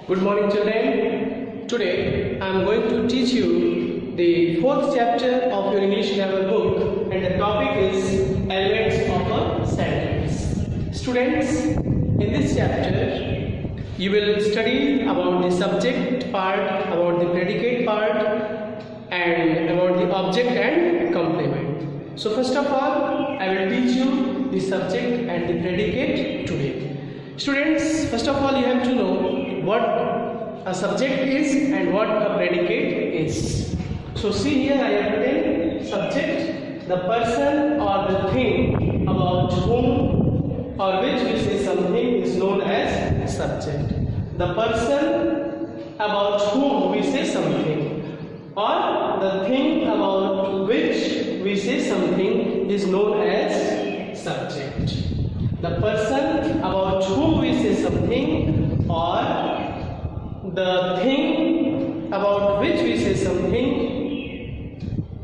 Good morning, children. Today I am going to teach you the fourth chapter of your English grammar book, and the topic is elements of a sentence. Students, in this chapter you will study about the subject part, about the predicate part, and about the object and complement. So first of all, I will teach you the subject and the predicate today. Students, first of all you have to know what a subject is and what a predicate is. So see here, I have written subject, the person or the thing about whom or which we say something is known as subject. The person about whom we say something, or the thing about which we say something is known as subject. The person about whom we say something, or the thing about which we say something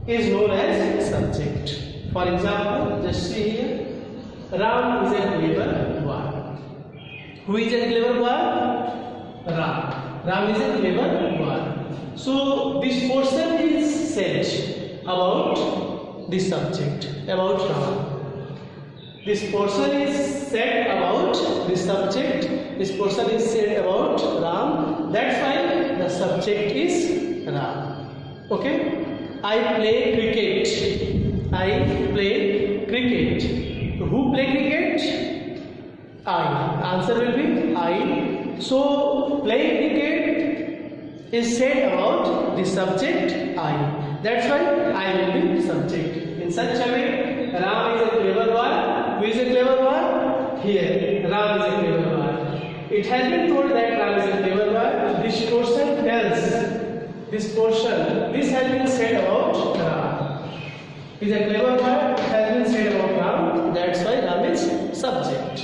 is known as subject. For example, just see here, Ram is a clever boy. Who is a clever boy? Ram. Ram is a clever boy. So this portion is said about the subject, about Ram. This portion is said about the subject. This portion is said about Ram. That's why the subject is Ram. Okay? I play cricket. I play cricket. Who play cricket? I. Answer will be I. So playing cricket is said about the subject I. That's why I will be subject. In such a way, Ram is a clever boy. Who is a clever boy? Here, Ram is a clever boy. It has been told that Ram is a clever boy. This portion tells, this has been said about Ram. He is a clever boy. It has been said about Ram. That's why Ram is subject.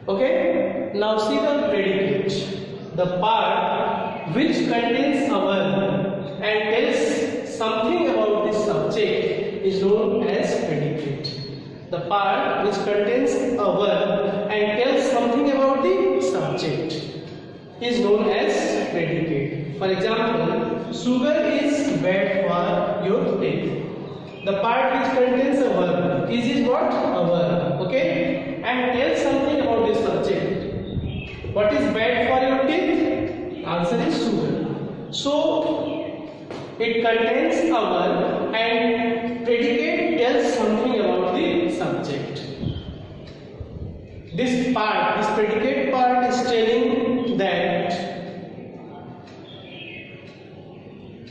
Okay? Now see the predicate. The part which contains a verb and tells something about the subject is known as predicate. The part which contains a verb and tells something about the subject is known as predicate. For example, sugar is bad for your teeth. The part which contains a verb is what? A verb. Okay? And tells something about the subject. What is bad for your teeth? Answer is sugar. So it contains a verb and predicate tells something about the subject. This predicate part is telling that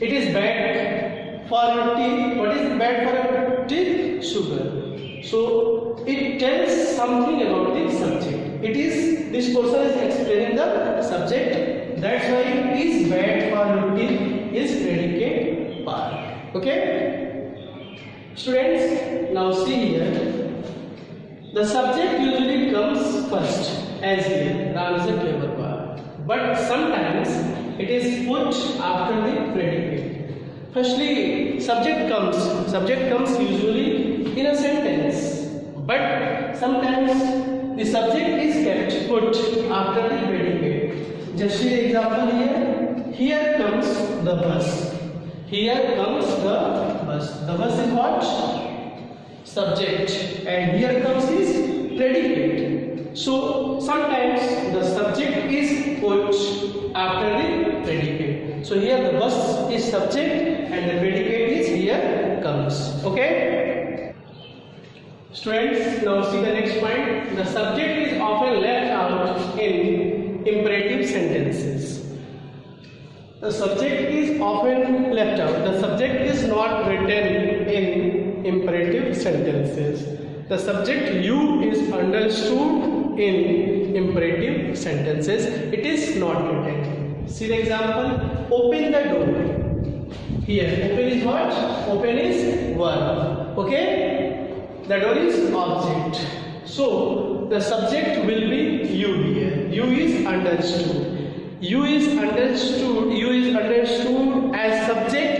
it is bad for your teeth. What is bad for your teeth? Sugar. So it tells something about the subject. This portion is explaining the subject. That's why it is bad for your teeth is predicate part. Okay? Students, now see here. The subject usually comes first, as here, Ram is a clever boy. But sometimes it is put after the predicate. Firstly, subject comes usually in a sentence. But sometimes the subject is kept put after the predicate. Just see the example here. Here comes the bus. Here comes the bus. The bus is what? Subject. And here comes his predicate. So sometimes the subject is put after the predicate. So here the bus is subject and the predicate is here comes. Okay? Students, now see the next point. The subject is often left out in imperative sentences. The subject is often left out. The subject is not written in imperative sentences. The subject you is understood in imperative sentences. It is not written. See the example. Open the door. Here, open is what? Open is verb. Okay? The door is object. So the subject will be you here. You is understood. You is understood as subject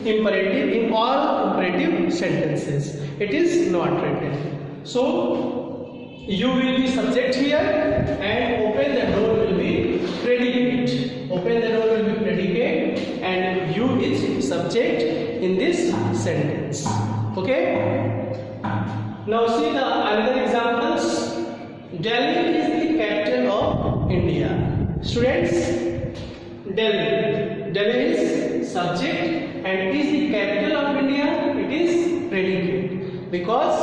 in all imperative sentences. It is not written. So you will be subject here and open the door will be predicate. in this sentence. Okay. Now see the another examples. Delhi is the capital of India. Students, Delhi is subject and is the capital of India. It is predicate because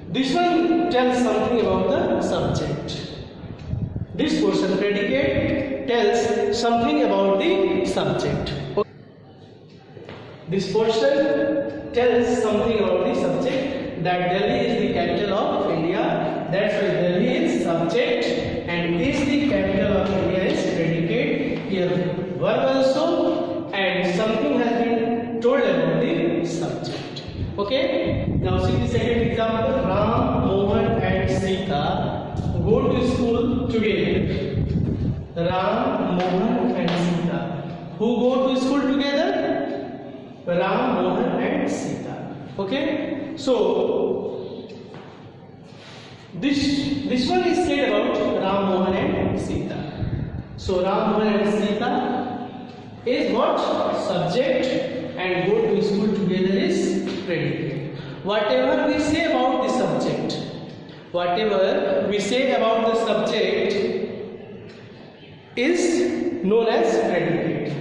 this one tells something about the subject. This portion predicate tells something about the subject. This portion tells something about the subject, that Delhi is the capital of India. That's why Delhi is subject and is the capital of India is predicate. Here verb also and something has been told about the subject. Okay. Now see the second example. Ram, Mohan and Sita go to school together. Ram, Mohan and Sita. Who go to school together? Ram, Mohan and Sita. Okay. So this one is said about Ram, Mohan and Sita. So Ram, Mohan and Sita is what? Subject and go to school together is predicate. Whatever we say about the subject, whatever we say about the subject is known as predicate.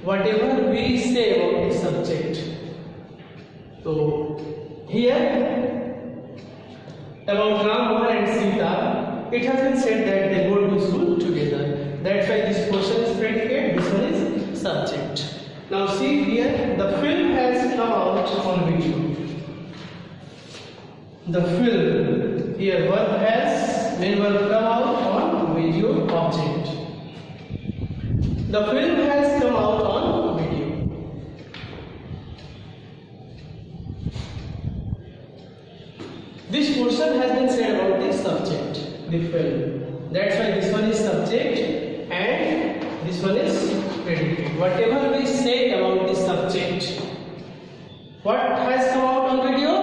Whatever we say about the subject. So here about Ram, Mohan and Sita, it has been said that they go to school together. That's why this portion is predicate, this one is subject. Now see here, the film has come out on video. The film, here verb has, main verb come out on video object. The film has come out on video. This portion has been said about the subject, the film. That's why this one is subject and this one is predicate. Whatever we say about the subject, what has come out on video?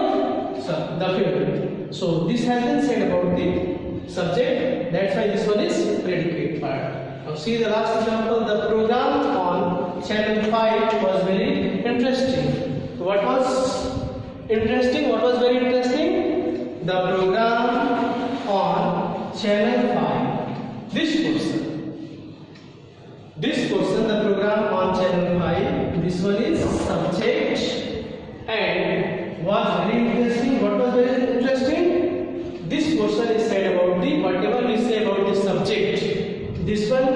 The film. So this has been said about the subject. That's why this one is predicate part. Now see the last example. The program on channel 5 was very interesting. What was interesting? What was very interesting? The program on channel 5. This portion, the program on channel 5. This one is subject and was very interesting. What was very interesting? This portion is said about the whatever we say about the subject. This one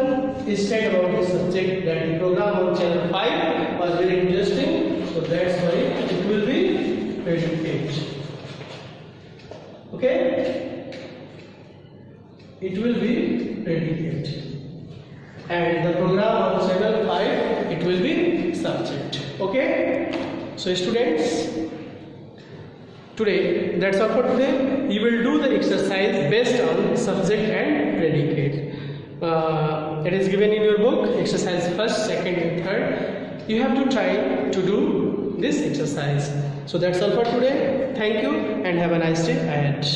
is said about the subject, that the program on channel 5 was very interesting. So that's why it will be predicate. Okay? It will be predicate. And the program on channel 5, it will be subject. Okay? So students, today, that's all for today. You will do the exercise based on subject and predicate. It is given in your book, exercise 1st, 2nd and 3rd. You have to try to do this exercise. So that's all for today. Thank you and have a nice day ahead.